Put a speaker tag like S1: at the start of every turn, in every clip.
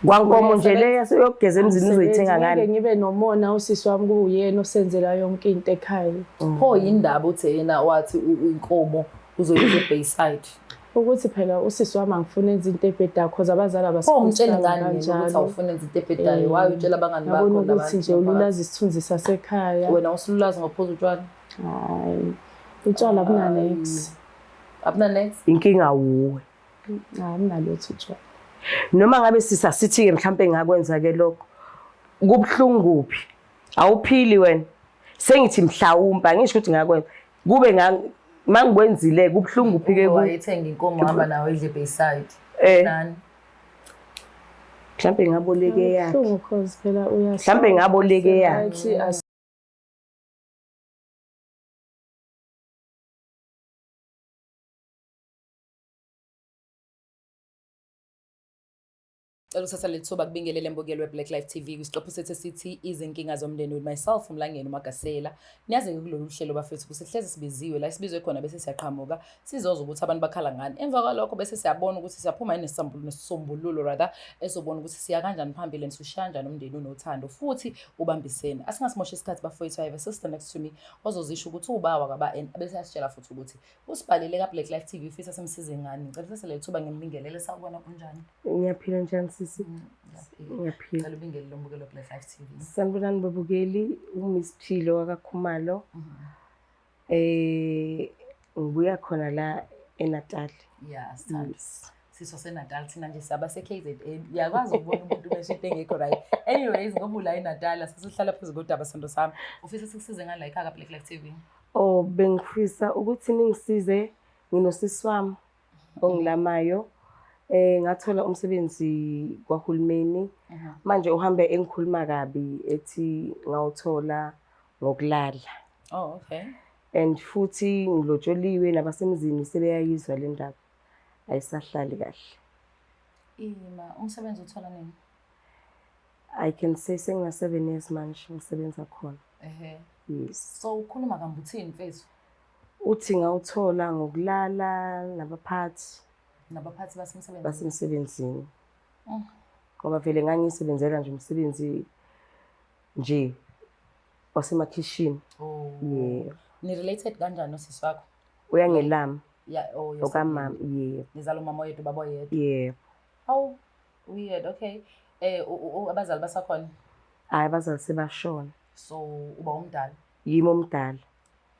S1: Kwankomo nje leya seyogeza emzini uzoyithenga ngani?
S2: Ngeke ngibe nomona usisi wami kuyena osenzela yonke into ekhaya.
S3: Pho yindaba uthi yena wathi inkomo uzoyiza eBayside.
S2: Ukuthi phela usisi wami angifuna izinto ebhedayo because abazali
S3: umtshela ngani ukuthi awufuna izinto ebhedayo waye utshela abangani bakho
S2: labanye ukuthi nje ululaza isithunzi sasekhaya.
S3: Wena usululaza ngaphuzu utshwala?
S2: Hayi. Utshwala abunanex.
S3: Abunanex?
S1: Inkinga wuwe.
S2: Amunalutho utshwala.
S1: Noma ngabe sisasithi ke mhlambe ngakwenza ke lokho. Kubhlungu kuphi? Awuphili wena. Sengithi mhlawumba ngisho ukuthi ngakwenza. Kube mangikwenzile kubhlungu phike ku.
S3: Wayethenga inkomo hamba nawe idle Bayside. Nani?
S1: Mhlambe ngaboleke yakhe.
S2: Kubhlungu cause phela uyashaya.
S1: Mhlambe ngaboleke yakhe.
S3: Usasa lethuba kubingelele mbukelo weBlack Life TV kwisiqephu sethu sithi izinkinga zomndeni with myself uMlangeni uMagasela. Niyazi kulolu hlelo bafethu kusihleze sibiziwe la sibizwe khona bese siyaqhamuka sizoza ukuthi abantu bakhala ngani. Emva kwalokho bese siyabona ukuthi siyaphuma nesisombululo rather esobona ukuthi siya kanjani phambili nisushanja nomndeni unothando futhi ubambisene. Asingasimosha isikhathi bafethu I have a sister next to me ozozisho ukuthi ubawa kaba bese yasitshela futhi ukuthi usibhalele kaBlack Life TV ufisa semsize ngani. Ngicela sese lethuba ngimibingelele sawubona kunjani.
S1: Ngiyaphila njani sisi? Ngiyaphila.
S3: Ngicela ubingelele umbukelo weBlack Life TV.
S1: Sanibonani babukeli, uMiss Philo wakaKhumalo. Ngibuya khona la eNatal.
S3: Yeah, siswa seNatal thina nje saba seKZN. Uyakwazi ukubona umuntu beshito engekho right. Anyways, ngoba ula eNatal sesihlala phezulu kodaba sento sami. Ufisa sikusize ngani la ekhaya kaBlack Life TV?
S1: Oh, bengifisa ukuthi ningisize nginosisi wami ongilamayo. Ngathola umsebenzi kwaHulumeni. Manje uhambe engikhuluma kabi ethi ngawuthola ngokulala.
S3: Oh, okay.
S1: And futhi ngilotsholiwe nabasemzini sebeyayizwa le ndaba. Ayisahlali kahle.
S3: Umsebenzi uthola nini?
S1: I can say sengina 7 years manje ngisebenza khona. Yes.
S3: So ukhuluma kambe uthini mfethu?
S1: Uthi ngawuthola ngokulala nabaphathi.
S3: Nabaphathi
S1: basemsebenzini. Ngoba vele ngangisebenzela nje umsebenzi nje wasemakhishini. Yeah.
S3: Ni related kanjani nosisi wakho?
S1: Uyangelama.
S3: Yeah,
S1: okamama, yeah.
S3: Nizala umama yedwa baba yedwa.
S1: Yeah.
S3: How weird, okay. Abazali basakhona?
S1: Hayi abazali sebashona.
S3: So uba umdala?
S1: Yimi omdala.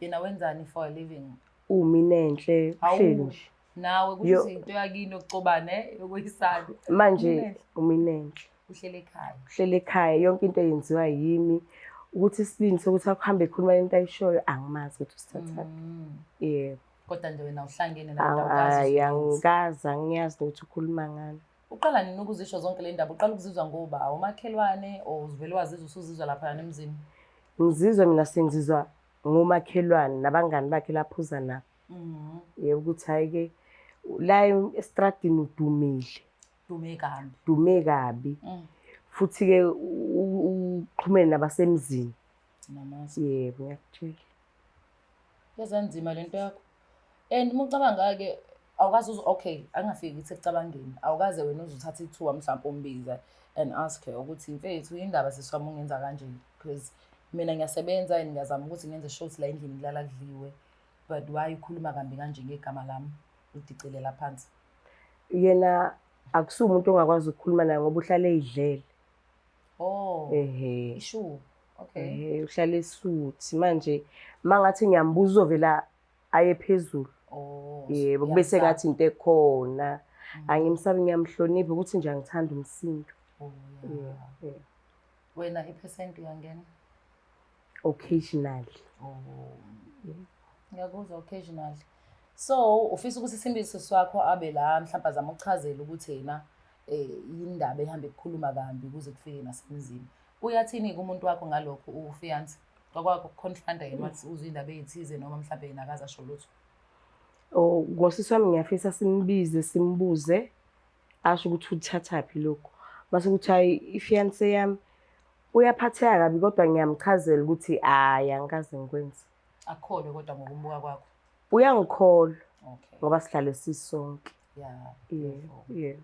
S3: Yena wenzani for a living?
S1: Mina enhle kuhleli nje.
S3: Nawe kuthi into yakini yokucobane yokuyisana.
S1: Manje umina enhle.
S3: Uhlele ekhaya.
S1: Uhlele ekhaya yonke into yenziwa yimi. Ukuthi isibindi sokuthi akuhambe ekhuluma into ayishoyo angimazi ukuthi usithathaphi. Yeah.
S3: Kodwa nje wena uhlangene nabantu awukazi.
S1: Angikazi angiyazi ukuthi ukhuluma ngani.
S3: Uqala nini ukuzisho zonke le ndaba? Uqala ukuzizwa ngoba umakhelwane uzivele wazizwa usuzizwa lapha emzini?
S1: Ngizizwa mina sengizizwa ngomakhelwane nabangani bakhe laphuza nabo. Yebo ukuthi hayi ke la estradini udumile. Dume kabi. Futhi ke uxhumene nabasemzini. Yebo ngiyakutshela.
S3: Yazanzima lento yakho. And mucabanga ke awukazi okay angafiki ekucabangeni. Awukaze wena uzuthatha ithuba mhlawumbe umbiza and ask her ukuthi mfethu indaba siswami ungenza kanje because mina ngiyasebenza and ngiyazama ukuthi ngenze shows la endlini ngilala kudliwe. But why ukhuluma kambi kanje ngegama lami udicelela phansi?
S1: Yena akusumuntu umuntu ongakwazi ukukhuluma naye ngoba uhlale edlele.
S3: Oh. Sure. Okay.
S1: Uhlale esuthi manje mangathi ngiyambuza uzovela aye phezulu. Yebo bese ngathi into ekhona. Angimsabi ngiyamhlonipha ukuthi nje angithanda umsindo.
S3: Yeah. Wena ipercent uyangena?
S1: Occasionally.
S3: Ngiyakuzwa occasionally. So ufisa ukuthi isimbiso sakho abe la mhlawumbe azama ukuchazela ukuthi yena indaba ehamba ukukhuluma kambi ukuze kufike nasemzini. Uyathini kumuntu wakho ngalokho ufiance? Kwakwakho confront yena wathi uzwe indaba ezithize noma mhlawumbe yena akaza sho lutho.
S1: Ngosisi wami ngiyafisa simbize simbuze asho ukuthi uthathaphi lokho. Mase ukuthi hayi ifiance yami uyaphatheka kabi kodwa ngiyamchazela ukuthi angikaze ngikwenze.
S3: Akholwe kodwa ngokumbuka kwakho.
S1: Uyangikholwa.
S3: Okay.
S1: Ngoba sihlale sisonke.
S3: Yeah.
S1: Yeah.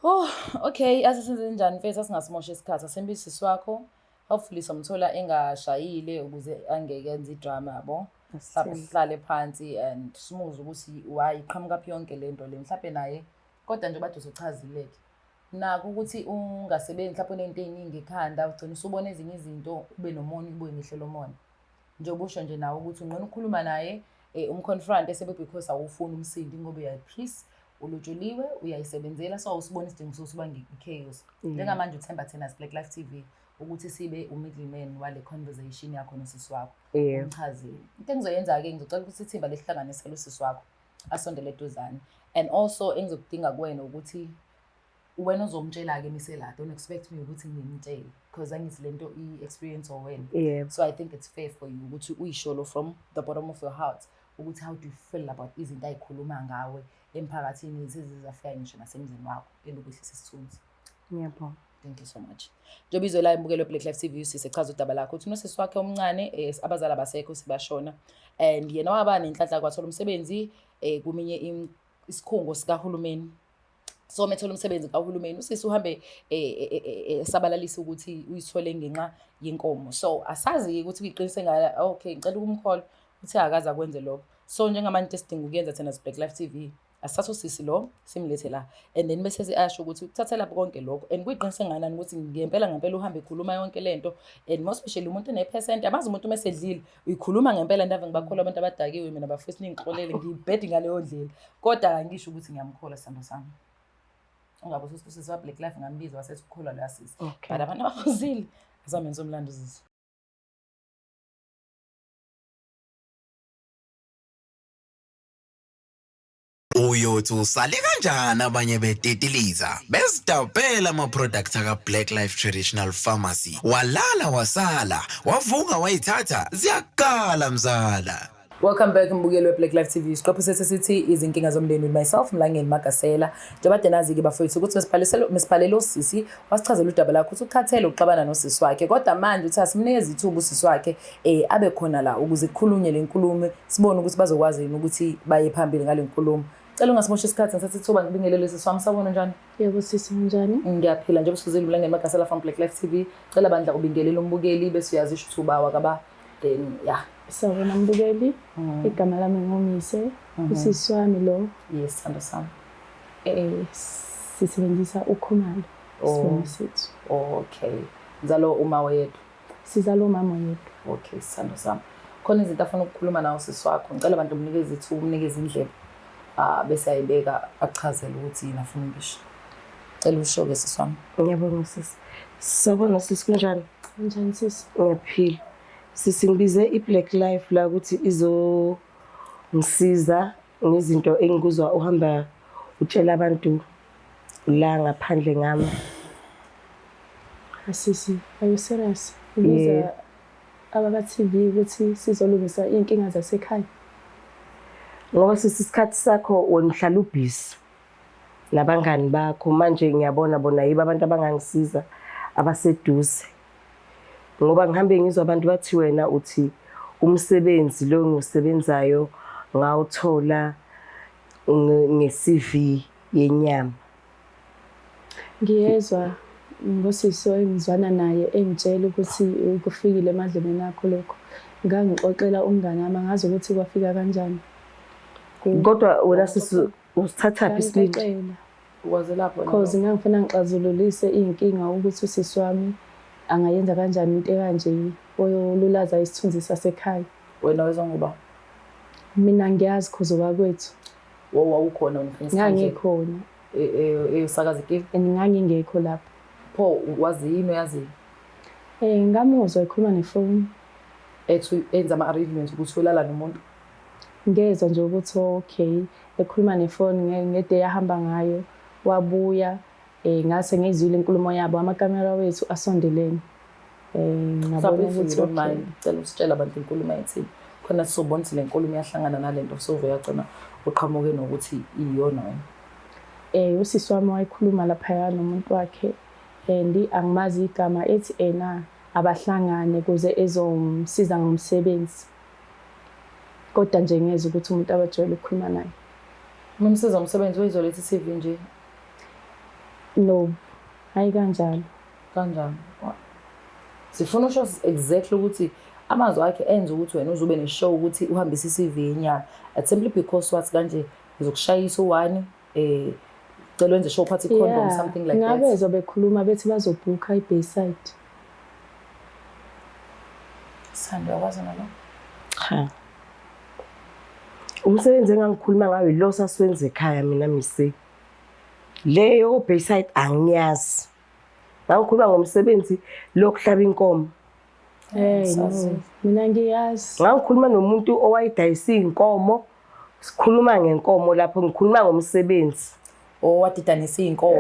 S3: Oh, okay, asisenze njani mfethu asingasimosha isikhathi asembisi sisi wakho. Hopefully somthola engashayile ukuze angeke enze idrama yabo. Mhlawumbe sihlale phansi and simuze ukuthi why iqhamuka phi yonke lento le mhlawumbe naye kodwa nje bathi uzochazileke. Nakho ukuthi ungasebenzi mhlawumbe unento eziningi ekhanda ugcina usubona ezinye izinto ube nomonye ubuye ngihlelo umonye. Njengoba usho nje nawe ukuthi ungqona ukukhuluma naye umconfront esebe because awufuni umsindi ngoba uyayiphisa ulutshuliwe uyayisebenzela so usibona isidingo sokuba nge-chaos. Njengamanje uthemba thina as Black Life TV ukuthi sibe u-middleman wale conversation yakho nosisi wakho. Umchazile. Into engizoyenza-ke ngizocela ukuthi ithimba lihlanganisele usisi wakho asondele eduzane. And also engizokudinga kuwena ukuthi wena uzomtshela-ke misela don't expect me ukuthi ngimtshele because angithi lento i-experience owena. So I think it's fair for you ukuthi uyisholo from the bottom of your heart ukuthi how do you feel about izinto ayikhuluma ngawe emphakathini sezizafika ngisho nasemzini wakho elokwehlisa isithunzi.
S1: Ngiyabonga.
S3: Thank you so much. Njengoba izwela imbukelo Black Life TV sisechaza udaba lakho uthi unosisi wakhe omncane abazali abasekho sibashona and yena waba nenhlanhla kwathola umsebenzi kuminye isikhungo sikahulumeni. So methola umsebenzi kahulumeni usisi uhambe sabalalisa ukuthi uyithole ngenxa yenkomo. So asazi ukuthi uyiqinise ngala okay ngicela ukumcall uthi akaza kwenze lokho. So njengamanje sidinga ukuyenza thina as Black Life TV asithatha usisi lo simlethe la and then bese siyasho ukuthi ukuthatha lapho konke lokho and kuyiqinise nganani ukuthi ngempela uhambe ekhuluma yonke lento and most especially umuntu ne-percent abazi umuntu mesedlile uyikhuluma ngempela ndave ngibakhola abantu abadakiwe mina bafisa ningixolele ngiyibhedi ngaleyo ndlela kodwa angisho ukuthi ngiyamkhola sithando sami. Ungabe usisi wa Black Life ngambiza wasethi ukholwa la sisi but abantu abafuzile azamenza umlando uzisi.
S4: Uyothi usale kanjani abanye betetiliza besidabela ama-products aka-Black Life Traditional Pharmacy walala wasala wavuka wayithatha ziyakala mzala.
S3: Welcome back mbukelo Black Life TV. Isiqopho sethu sithi izinkinga zomndeni with myself Mlangeni Makasela. Njengoba nazi-ke bafowethu ukuthi mesiphalele usisi wasichazela udaba lakho ukuthi ukhathele ukuxabana nosisi wakhe kodwa manje uthi asimnikeze ithuba usisi wakhe abe khona la ukuze kukhulunywe le nkulumo sibone ukuthi bazokwazi yini ukuthi baye phambili ngale nkulumo. Cela ungasimosha isikhathi ngithathe ithuba ngibingelele sisi wami sabona njani?
S2: Yebo sisi njani?
S3: Ngiyaphila njengoba usizile Mlangeni Makasela from Black Life TV. Cela bandla ubingelele umbukeli bese uyazisho uthuba wakaba then yeah.
S2: Sawubona mbukeli, igama lami ngomise, usisi wami lo.
S3: Yes, sithando sami.
S2: Sisebenzisa ukhumalo. Sibonga sethu.
S3: Okay. Nzalo uma wethu.
S2: Sizalo mama yethu.
S3: Okay, sithando sami. Khona izinto afuna ukukhuluma nawo sisi wakho. Ngicela abantu umnikeze ithuba, umnikeze indlela. Bese ayibeka achazele ukuthi yini afuna ngisho. Cela usho-ke sisi wami.
S1: Ngiyabonga sisi. Sawubona sisi kunjani?
S2: Njani sisi?
S1: Ngiyaphila. Sisi ngibize i-Black Life la ukuthi izongisiza ngezinto engikuzwa uhamba utshela abantu la ngaphandle ngami.
S2: Sisi, are you serious? Ubiza abaka-TV ukuthi sizolungisa iy'nkinga zasekhaya?
S1: Ngoba sisi isikhathi sakho wena uhlala ubhizi nabangani bakho manje ngiyabona bona yibo abantu abangangisiza abaseduze. Ngoba ngihambe ngizwa abantu bathi wena uthi umsebenzi lo ngisebenzayo ngawuthola nge-CV yenyama.
S2: Ngiyezwa ngosisi engizwana naye engitshela ukuthi kufikile emadlebeni akho lokho. Ngangixoxela umngane wami ngazi ukuthi kwafika kanjani.
S1: Kodwa wena sisi usithathaphi isililo?
S3: Waze lapho
S2: Cause ngangifuna ngixazululise iy'nkinga ukuthi usisi wami angayenza kanjani into ekanje oyolulaza isithunzi sasekhaya.
S3: Wena wezwa ngoba?
S2: Mina ngiyazi cause owakwethu.
S3: Wawukhona wena?
S2: Ngangikhona.
S3: Sakazi TV?
S2: And ngangingekho lapho.
S3: Pho wazi yini uyazi?
S2: Ngamuzwa ekhuluma nefoni.
S3: Ethi enza ama-arrangements ukuthi ulala nomuntu?
S2: Ngezwa nje ukuthi okay ekhuluma nefoni ngede yahamba ngayo wabuya ngase ngizwile inkulumo yabo amakamera wethu asondelene. Ngabona ukuthi
S3: okay cela usitshela abantu inkulumo ethi khona sizobona ukuthi le nkulumo iyahlangana nalento sove yagcina uqhamuke nokuthi iyona wena.
S2: Usisi wami wayekhuluma lapha nomuntu wakhe and angimazi igama ethi abahlangane kuze ezomsiza ngomsebenzi. Kodwa nje ngeze ukuthi umuntu abajwayele ukukhuluma naye.
S3: Umsiza umsebenzi wezoletha iCV nje.
S2: No, hayi kanjalo.
S3: Kanjani? Sifuna usho exactly ukuthi amazwi akhe enza ukuthi wena uzube neshow ukuthi uhambise i-CV yenyanga. Simply because wathi kanje ngizokushayisa u1 cela wenze show party condom something like that.
S2: Ngabezwa bekhuluma bethi bazobhukha iBayside.
S3: Sando yakwazi nalo.
S1: Cha. Umsebenzi engangikhuluma ngayo lo sasiwenza ekhaya mina mise. Leyo Bayside angiyazi. Ngikhuluma ngomsebenzi lokuhlaba inkomo.
S2: No, mina ngiyazi.
S1: Ngikhuluma nomuntu owayidayisa inkomo. Sikhuluma ngenkomo lapho ngikhuluma ngomsebenzi.
S3: Wadidanisa inkomo.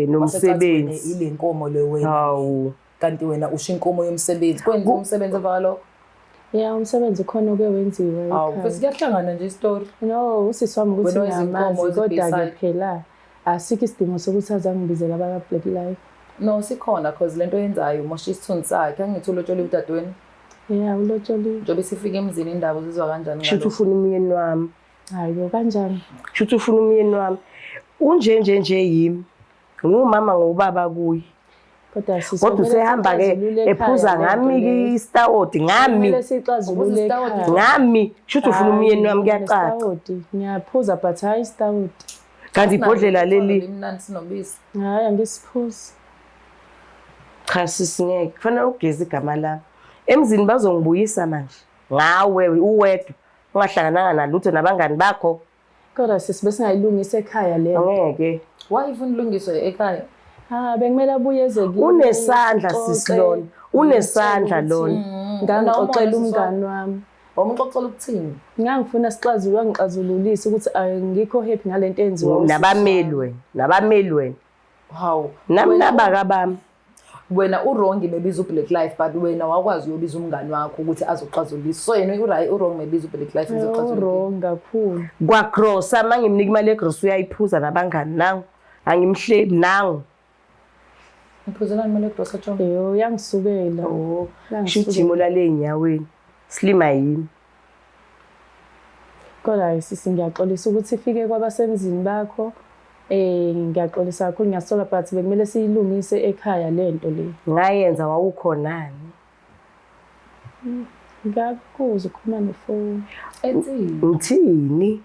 S1: Nomsebenzi.
S3: Ile nkomo le wena.
S1: Hawu.
S3: Kanti wena usho inkomo yomsebenzi. Kwenza umsebenzi avalo.
S2: Umsebenzi khona oke wenziwe.
S3: Bese kuyahlangana nje istory.
S2: No, usisi wami ukuthi ngiyamazi kodwa ke phela asikho isidingo sokuthi azangibizela abaka Black Life.
S3: No, sikhona because lento yenzayo mosha isithunzi sakhe. Angithi ulotshole udadweni.
S2: Ulotshole.
S3: Njobe sifike emzini indaba uzizwa kanjani ngalo?
S1: Shuthi ufuna umyeni wami.
S2: Hayi kanjani?
S1: Shuthi ufuna umyeni wami. Unje yimi. Ngumama ngubaba kuyi.
S2: Kodwa
S1: usehamba ke ephuza ngami istawoti ngami. Ngami shuthi ufuna umyeni wami kuyacaca.
S2: Ngiyaphuza but hayi istawoti.
S1: Kanti ibhodlela leli
S3: imnandi sinobisi.
S2: Hayi angisiphuzi.
S1: Cha sisingeke kufanele ugeze igama lami. Emzini bazongibuyisa manje. Ngawe uwedwa ungahlangananga nalutho nabangani bakho.
S2: Kodwa sisi bese ngayilungisa ekhaya le.
S1: Angeke.
S3: Why even ulungiswe ekhaya?
S2: Bengimele abuyeze kimi.
S1: Unesandla sisilona. Unesandla lona.
S2: Ngangixoxela umngani wami.
S3: Wamxoxela ukuthini?
S2: Ngangifuna sixazulwe ngixazululise ukuthi angikho happy ngalento enziwa.
S1: Nabameli wena.
S3: Hawu.
S1: Nami nabaka bami.
S3: Wena uwrong bebiza uBlack Life but wena wakwazi uyobiza umngani wakho ukuthi azoxazulisa. So yena uwrong bebiza uBlack Life ezoxazulisa.
S2: Wrong kakhulu.
S1: Kwagrosa mangimnika imali egross uyayiphuza nabangani nangu. Angimhlebi nangu.
S3: Uphuzela imali egross atsho.
S2: Yangisukela.
S1: Shijimo lale enyaweni. Slima yimi.
S2: Kodwa sisi ngiyaxolisa ukuthi ifike kwabasemzini bakho. Ngiyaxolisa kakhulu ngiyasola but bekumele siyilungise ekhaya lento le.
S1: Ngayenza wawukhonani?
S2: Ngakuzwa ukhuluma nefoni.
S1: Ngithini?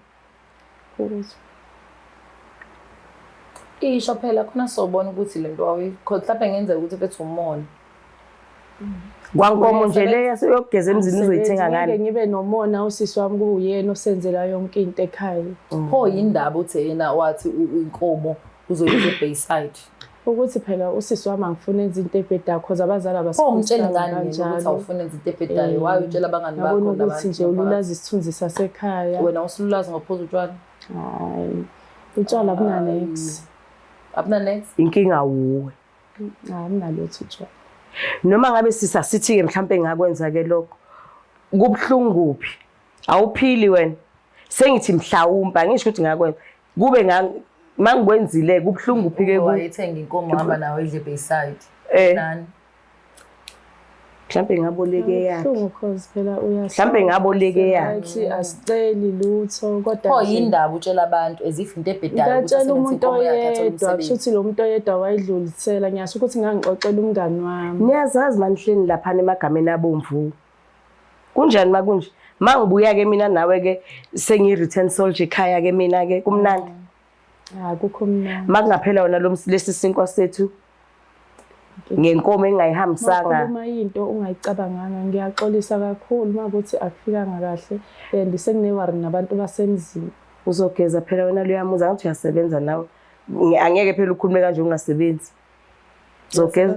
S2: Kuzwa.
S3: Isho phela khona sobona ukuthi lento mhlawumbe ngenzeka ukuthi bethu umona.
S1: Kwankomo nje leya seyogeza emzini uzoyithenga ngani?
S2: Ngibe nomona usisi wami kuyena osenzela yonke into ekhaya.
S3: Pho yindaba uthi yena wathi inkomo uzoyiza eBayside.
S2: Ukuthi phela usisi wami angifuna izinto ebhedayo because abazali
S3: umtshela ngani ukuthi awufuna izinto ebhedayo waye utshela abangani bakho
S2: nabantu ukuthi nje ululaza isithunzi sasekhaya.
S3: Wena usululaza ngaphuzu utshwala?
S2: Hayi. Utshwala bunanex.
S3: Abunanex?
S1: Inkinga wuwe.
S2: Aminalutho utshwala.
S1: Noma ngabe sisasithi ke mhlambe ngakwenza ke lokho. Kubhlungu kuphi? Awuphili wena. Sengithi mhlawumba ngisho ukuthi ngakwenza. Kube mangikwenzile kubhlungu kuphi ke
S3: wayethenga inkomo hamba nawe idle eBayside. Nani?
S1: Mhlambe ngaboleke yakhe.
S2: Because phela
S1: mhlambe ngaboleke yakhe.
S2: Asiceli lutho kodwa
S3: pho yindaba utshela abantu ezif into ebhedayo
S2: ukuthi asenze inkomo yakhe athatha umsebenzi. Kushuthi lo muntu oyedwa wayidlulisela ngiyasho ukuthi ngangixoxela umngani wami.
S1: Niyazazi manihleni lapha emagameni abomvu. Kunjani makunje? Mangibuya ke mina nawe ke sengi return soldier ekhaya ke mina ke kumnandi.
S2: Kukho mnandi.
S1: Makungaphela wona lesi sinkwa sethu. Ngenkomo engayihambisanga.
S2: Uma into ungayicabanganga ngiyaxolisa kakhulu makuthi akufikanga kahle and senginewari nabantu basemzini.
S1: Uzogeza phela wena lo yamuza ngathi uyasebenza nawe. Angeke phela ukhulume kanje ungasebenzi. Uzogeza.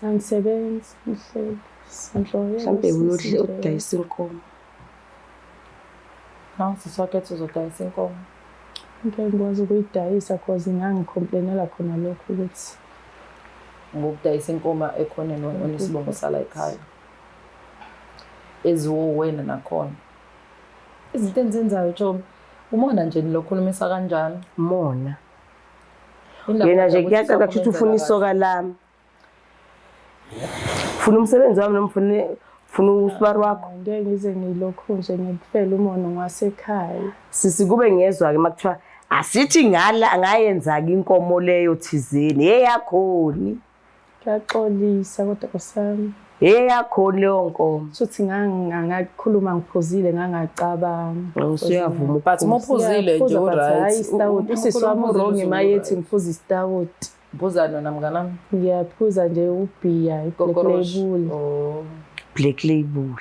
S2: Angisebenzi ngihleli.
S1: Mhlambe uyodle udayisa inkomo.
S3: Nawu sisakhethe uzodayisa inkomo.
S2: Ngikwazi ukuyidayisa cause ngangicomplainela khona lokho ukuthi
S3: ngokudayisa inkomo ekhona onesibongo sala ekhaya. Eziwo wena nakhona. Izinto enzenzayo Jomi. Umona nje nilokhulumisa kanjani?
S1: Umona. Yena nje kuyacaca ukuthi ufuna isoka lami. Ufuna umsebenzi wami nomfuna usibari wakho.
S2: Ngeke ngize ngilokho nje ngikufela umono ngasekhaya.
S1: Sisi kube ngezwa ke makuthiwa Asithi ngayenza ke inkomo leyo thizeni eyakhoni.
S2: Ngiyaxolisa kodwa kusami.
S1: Eyakhoni leyo nkomo.
S2: Shuthi ngakhuluma ngiphuzile ngangacabanga.
S1: Usuyavuma.
S3: But mophuzile nje
S2: Hayi
S3: right.
S2: stout. Usisi wami wrong mayethi ngiphuza stout.
S3: Phuzana namnganami.
S2: Ngiyaphuza nje ubhiya Black Label.
S3: Oh.
S1: Black Label.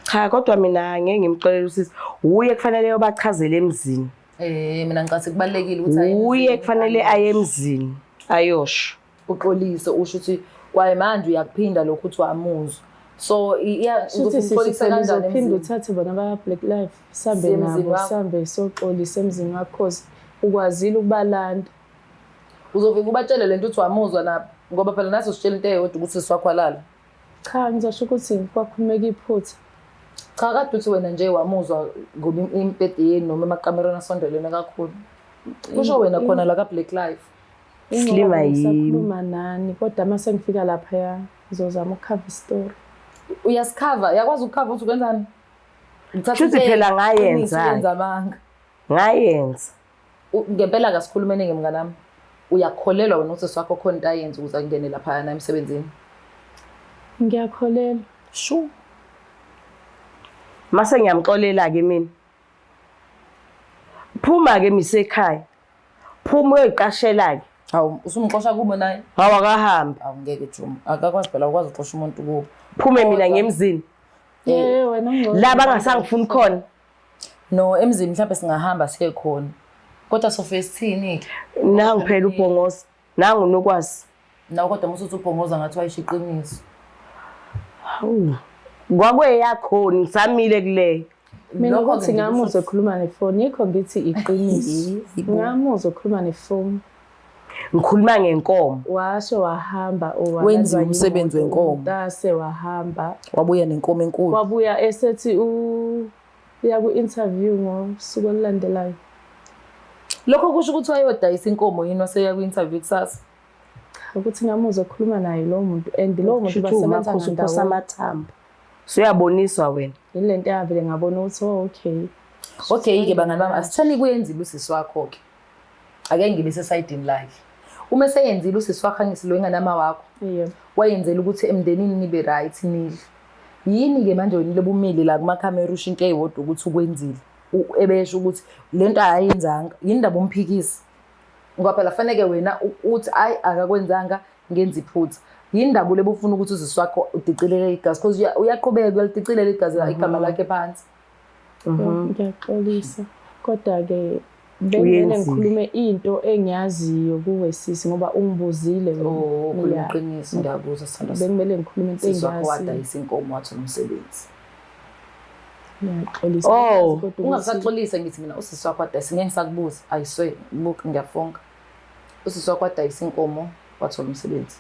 S1: Cha kodwa mina ngeke ngimxolele usisi. Uye kufanele yobachazele emzini.
S3: Mina ngicathi kubalekile ukuthi
S1: Uye kufanele aye emzini ayosho.
S3: uxolise usho ukuthi kwaye manje uyakuphinda lokho uthi wamuzwa. So
S2: Shuthi sizophinda uthathe bona ba Black Life sambe nabo sambe soxolisa emzini wakho cause ukwazile ukubalanda.
S3: Uzofika ubatshele lento uthi wamuzwa nabo ngoba phela nathi usitshela into eyodwa ukuthi siwakhwalala.
S2: Cha ngizosho ukuthi kwakhulumeka iphutha.
S3: Cha kade uthi wena nje wamuzwa ngoba impedeni noma emakamereni asondelene kakhulu. Kusho wena khona la ka Black Life.
S1: Slima yimi.
S2: Ngisakhuluma nani kodwa mase ngifika lapha ya ngizozama ukucover story.
S3: Uyasikhava yakwazi ukukhava uthi kwenzani?
S1: Shuthi phela ngayenza. Ngayenza.
S3: Ngempela akasikhulumene ngemnganami. Uyakholelwa wena ukuthi swakho khona into ayenza ukuze angene lapha na emsebenzini?
S2: Ngiyakholelwa.
S3: Sure.
S1: Mase ngiyamxolela ke mina. Phuma ke misekhaya. Phuma uyoyiqashela ke.
S3: Hawu usumxosha kubo naye?
S1: Hawu akahambi.
S3: Awungeke Juma. Akakwazi phela ukwazi uxosha umuntu kubo.
S1: Phume mina ngemzini.
S2: Wena ngqondo.
S1: La bangasangifuni khona.
S3: No emzini mhlawumbe singahamba siye khona. Kodwa sofe sithini ke?
S1: Nangu phela ubhongoza. Nangu nokwazi.
S3: Nawe kodwa musuthi ubhongoza ngathi wayishiqiniso.
S1: Hawu. Kwakweyakhona ngisamile kuleyo.
S2: Mina ukuthi ngamuzwa ekhuluma nefoni yikho ngithi iqiniso. Ngamuzwa ekhuluma nefoni.
S1: Ngikhuluma ngenkomo.
S2: Washo wahamba
S3: wenziwa umsebenzi wenkomo.
S2: Dase wahamba.
S3: Wabuya nenkomo enkulu.
S2: Wabuya esethi uya ku-interview ngosuku olulandelayo.
S3: Lokho kusho ukuthi wayodayisa inkomo yini waseya ku-interview kusasa?
S2: Ukuthi ngamuzwa ekhuluma naye lo muntu and lo muntu basebenza
S1: ngandawonye amathambo. Soyaboniswa wena.
S2: Yilento yavele ngabona ukuthi okay.
S3: Okay ke bangani bami asithani kuyenzile usisi wakho ke. Ake ngibe sesayidini lakhe. Uma seyenzile usisi wakho angisilo enganama wakho.
S2: Yebo.
S3: Wayenzela ukuthi emndenini nibe right nidle. Yini ke manje wena lebumile la kuma camera usho into eyodwa ukuthi ukwenzile. Ebesho ukuthi lento ayenzanga yini ndaba umphikisi. Ngoba phela faneke wena uthi ay akakwenzanga ngenza iphutha. Yini ndaba lebufuna ukuthi uzisi wakho udicilele igazi because uyaqhubeka uyalidicilela igazi igama lakhe phansi.
S2: Ngiyaxolisa. Kodwa ke bengene ngikhulume into engiyaziyo kuwe sisi ngoba ungibuzile wena.
S3: Khuluma iqiniso ngiyabuza sithanda.
S2: Bengimele ngikhulume into engiyaziyo.
S3: Sisi wakho wadayisa inkomo wathola umsebenzi.
S2: Ngiyaxolisa.
S3: Ungasaxolisa ngithi mina usisi wakho wadayisa ngeke ngisakubuza. Ayiswe buku ngiyafonga. Usisi wakho wadayisa inkomo wathola umsebenzi.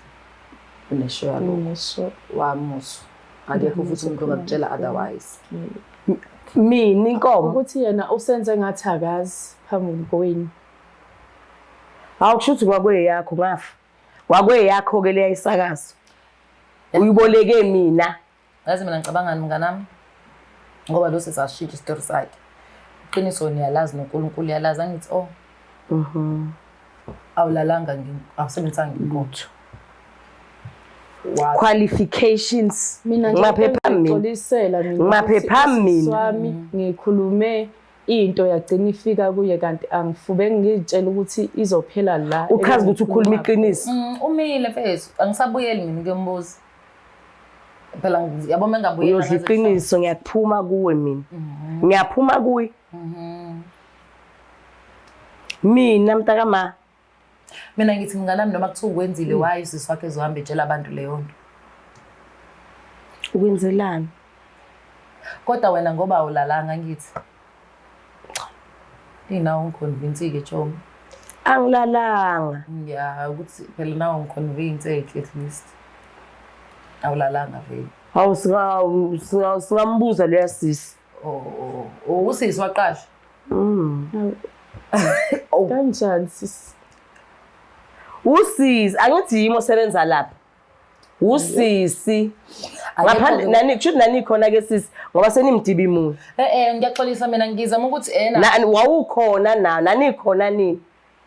S3: Unesho yalo.
S2: Unesho.
S3: Wamuso. Akekho futhi umuntu ongakutshela otherwise.
S1: Mina inkomo
S2: ukuthi yena usenze ngathi akazi phambili koweni.
S1: Awukushuthi kwakweyakho ngafa. Kwakweyakho ke leyisakazo. Uyiboleke mina.
S3: Yazi mina ngicabanga mnganami. Ngoba lo sesashintsha istory sakhe. Iqiniso niyalazi noNkulunkulu yalazi angithi awulalanga awusebenzanga inkomo.
S1: Qualifications
S2: Mina
S1: ngimaphepha
S2: ngixolisela mina.
S1: Ngimaphepha mina.
S2: Swami ngikhulume into yagcina ifika kuye kanti angifube ngitshela ukuthi izophela la.
S1: Uchaza ukuthi ukhuluma iqiniso.
S3: Umile mfethu angisabuyeli mina ngiyombuza. Phela yabo mengabuyela
S1: uyodla iqiniso ngiyakuphuma kuwe mina. Ngiyaphuma kuwe. Mina mntakama
S3: mina ngithi mnganami noma kuthiwa ukwenzile waye usisi wakhe ezohamba etshela abantu leyo nto.
S1: Ukwenzelani?
S3: Kodwa wena ngoba awulalanga ngithi. Inawo ngiconvince ke Choma.
S1: Angilalanga.
S3: Ya ukuthi phela nawo ngiconvince at least. Awulalanga vele.
S1: Hawu singambuza leya sisi.
S3: Usisi waqasha.
S2: Kanjani sisi?
S1: Usisi angithi yimo sebenza lapha. usisi ngaphandle nani kusho nani khona ke sisi ngoba senimdibimuni
S3: Ngiyaxolisa mina ngizama ukuthi
S1: wawukhona nani khona nini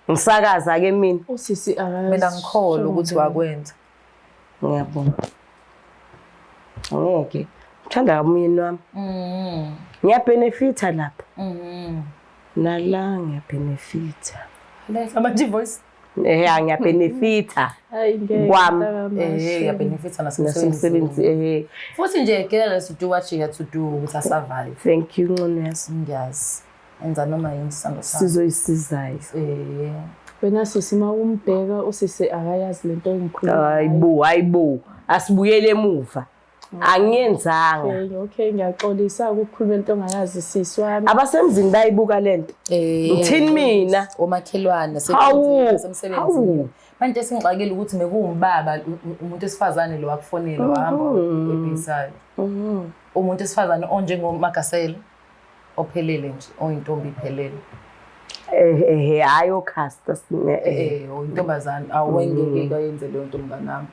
S1: ngisakaza ke mina
S2: usisi
S3: mina ngikholwa ukuthi wakwenza.
S1: ngiyabona ngeke uthanda kamyeni wami ngiyabenefita lapha nala ngiyabenefita
S3: Manje voice
S1: ngiyabenefita kwami
S3: yabenefita
S1: nasemsebenzi
S3: futhi nje careless to do what she had to do ukuthi survive.
S1: thank you Nqonesi
S3: Ngiyazi enza noma yini isando sakho
S1: sizoyisizayo
S2: wena sisi uma umbheka usisi akayazi lento engikhuluma
S1: hayibo asibuyele emuva angiyenzanga
S2: okay ngiyaxolisa ukukhuluma into ongayazi sisi wami
S1: abasemzini bayibuka lento ngithini mina
S3: omakhelwane semsebenzini manje singixakile ukuthi mekuwumbaba umuntu esifazane lo wakufonela wahamba ebisayo umuntu esifazane onjengoMagasela ophelele nje oyintombi iphelele
S1: hayi okhasta
S3: intombazane awengeke yenze leyo nto mnganami.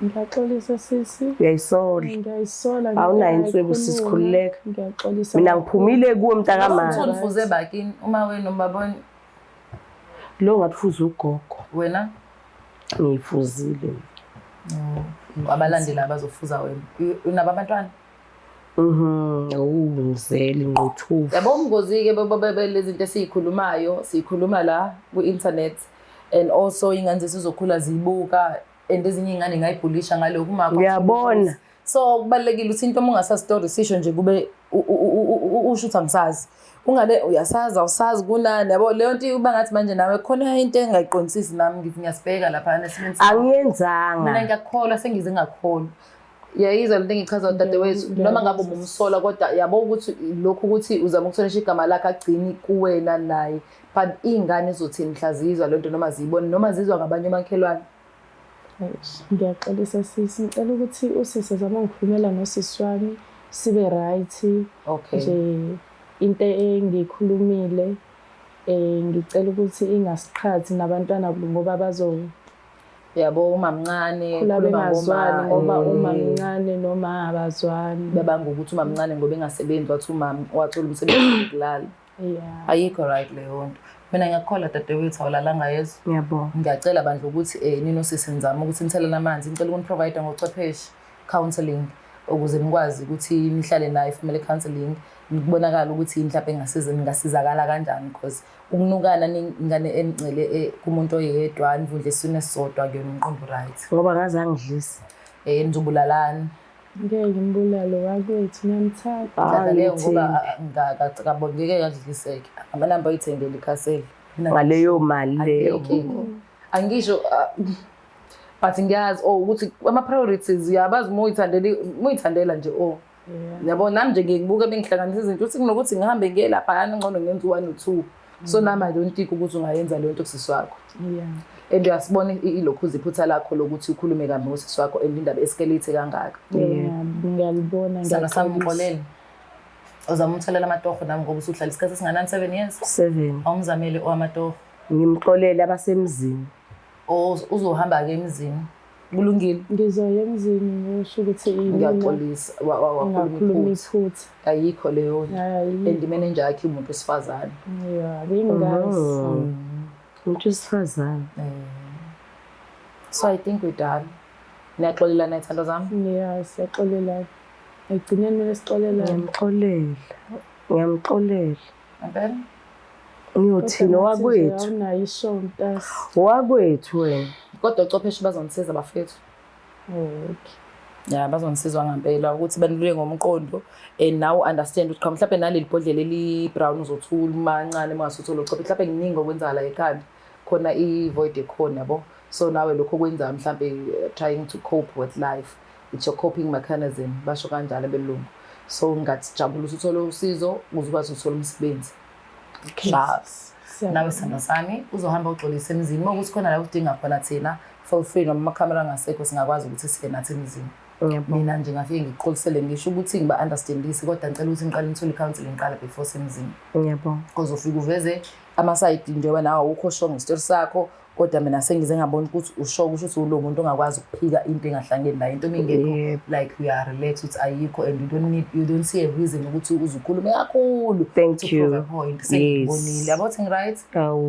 S2: Ngiyaxolisa sisi
S1: ngiyayisola awunayo inswebu sisikhululeka
S2: ngiyaxolisa
S1: mina ngiphumile kuwe mntakamama
S3: Ufuze bakini uma wena umbabona
S1: lo ngathufuza ugogo
S3: wena
S1: ngiyifuzile
S3: abalandeli abazofuza wena unaba abantwana
S1: ngizele ngqothuva
S3: yabo umngozi ke lezi zinto esikhulumayo sikhuluma la ku internet and also ingane sizokhula zibuka and ezinye ingane ngayibhulisha ngalokho makho
S1: uyabona
S3: so kubalekile ukuthi into ongasa story sisho nje kube ushutha ngisazi ungabe uyasaza usazi kunani yabo leyo nto uba ngathi manje nawe khona into engayiqondisisi nami ngithi ngiyasibheka lapha nesimeni
S1: angiyenzanga
S3: mina ngiyakholwa sengize ngakholwa yayizwa lento engichaza udadewethu noma ngabe umsola kodwa yabo ukuthi lokhu ukuthi uzama ukuthonisha igama lakhe agcini kuwena naye but ingane ezothini mhlazizwa lento noma ziyibone noma zizwa ngabanye omakhelwane.
S2: Ngiyaxolisa sisi ngicela ukuthi usisi zama ngikhulumela nosisi wami sibe right nje into engikhulumile ngicela ukuthi ingasiqhathi nabantwana ngoba bazo
S3: yabo uma mncane
S2: bengazwani ngoba uma mncane noma abazwani
S3: bebanga ukuthi uma mncane ngoba engasebenzi wathi umama wathola umsebenzi wokulala ayikho right leyo nto. Mina ngiyakholwa dadewethu awulalanga yezo
S1: ngiyabonga
S3: ngiyacela bandla ukuthi nino sisenzama ukuthi nithelela amanzi ngicela ukuniprovide ngochwepheshe counseling ukuze nikwazi ukuthi nihlale naye family counseling nikubonakala ukuthi mhlawumbe ngasizakala kanjani because ukunukana ingane encele kumuntu oyedwa nivundle isine sisodwa kuyona umqondo right
S1: ngoba ngaze angidlisi
S3: nizobulalana
S2: ngeke ngimbulalo wakwethu ngiyamthanda
S3: leyo ngoba ngakabongeke kadliseke amanamba ayithengele ikhasela
S1: ngaleyo mali leyo
S3: angisho but ngiyazi ukuthi ama priorities uyabazi muyithandela nje yabona nami nje ngibuka bengihlanganisa izinto ukuthi kunokuthi ngihambe ngiye lapha yana ngcono ngenza 1 or 2 so nama don't think ukuthi ungayenza leyo nto kusisi wakho and uyasibona ilokhu uziphutha lakho lokuthi ukhulume kambe ngosisi wakho indaba eskelete kangaka
S2: ngiyalibona
S3: ngiyasamxolela uzama umthelela amatoho nami ngoba usuhlala isikhathi esinganani 7 years
S1: 7
S3: awumzamele amatoho
S1: ngimxolele abasemzini
S3: uzohamba ke emzini kulungile
S2: ngizoya emzini ngisho ukuthi
S3: ngiyaxolisa
S2: wakhuluma iphutha
S3: ayikho leyo and manager yakhe umuntu wesifazane
S2: bengazi
S1: umuntu wesifazane
S3: so I think we're done. Niyaxolela nayithando zami
S2: siyaxolela ekugcineni lesixolela
S1: ngiyamxolela
S3: impela
S1: ngiyothina wakwethu
S2: awunayo ishonta
S1: wakwethu wena
S3: kodwa ucwepheshe bazongisiza bafethu ya bazongisizwa ngempela ukuthi banilule ngomqondo and now understand ukuthi mhlawumbe naleli bhodlela eli brown uzothula mancane mangasuthola ucophe mhlawumbe nginingi okwenza la ekhanda khona i-void ekhona yabo so nawe lokho okwenza mhlawumbe trying to cope with life it's your coping mechanism basho kanjalo belungu so ngathi jabula usuthola usizo uzokwazi ukuthola umsebenzi nawe sithando sami uzohamba uxolisa emzini ukuthi khona la udinga khona thina feel free noma amakhamera ngasekho singakwazi ukuthi siye nathi emzini mina nje ngafike ngiqolisele ngisho ukuthi ngiba understandisi kodwa ngicela ukuthi ngiqale ngithole counseling ngiqala before semzini
S1: ngiyabonga
S3: uzofika uveze ama side nje wena awukho strong story sakho kodwa mina sengize ngabona ukuthi usho ukuthi ulo muntu ongakwazi ukuphika into engahlangene nayo into mingekho like we are relaxed ukuthi ayikho and you don't see a reason ukuthi uzukhulume kakhulu
S1: Thank
S3: to
S1: you.
S3: prove a point sengibonile yabo thi right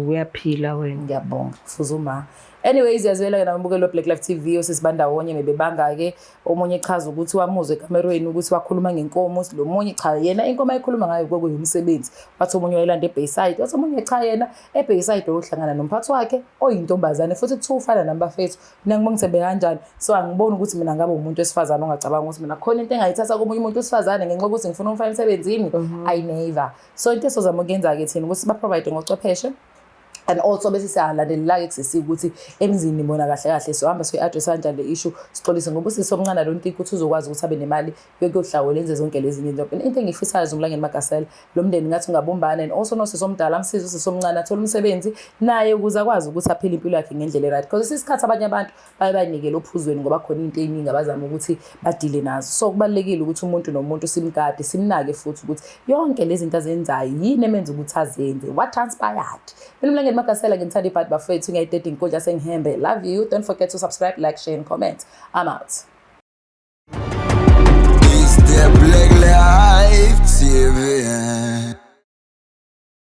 S1: Uyaphila wena.
S3: ngiyabonga kufuza uma anyways yazwela na mbukelo wa Black Life TV osisibandawonye mebebanga ke omunye echaza ukuthi wamuzwe ekamerweni ukuthi wakhuluma ngenkomo lo munye cha yena inkomo ayikhuluma ngayo kwakuyumsebenzi wathi omunye wayelanda eBayside wathi omunye cha yena eBayside ohlangana nomphathi wakhe oyintombazane futhi kuthufana nambafethu ngibongisebe kanjani so angiboni ukuthi mina ngabe umuntu wesifazane ongacabanga ukuthi mina khona into engayithatha komunye umuntu wesifazane ngenxa ukuthi ngifuna umfana emsebenzini I never so into esozama ukuyenza ke thina ukuthi ba provide ngochwepheshe and also bese siyalandelela eksisi ukuthi emzini bona kahle kahle so hamba so address kanjani le issue sixolise ngoba sisomncane lo nto ukuthi uzokwazi ukuthi abe nemali yokuyohlawo lenze zonke lezi zinto into engifisayo zomlangeni Magasela lo mndeni ngathi ungabumbana and also nosisomdala amsiza usisomncane athola umsebenzi naye ukuze akwazi ukuthi aphile impilo yakhe ngendlela right because isikhathi abanye abantu baye banikele ophuzweni ngoba khona into eziningi abazama ukuthi badile nazo so kubalekile ukuthi umuntu nomuntu simgade simnake futhi ukuthi yonke lezi zinto azenzayo yini emenza ukuthi azenze what transpired mina Magasela ngithanda ibhadi bafethu ngiyayidedinga konje sengihembe love you don't forget to subscribe like share and comment I'm out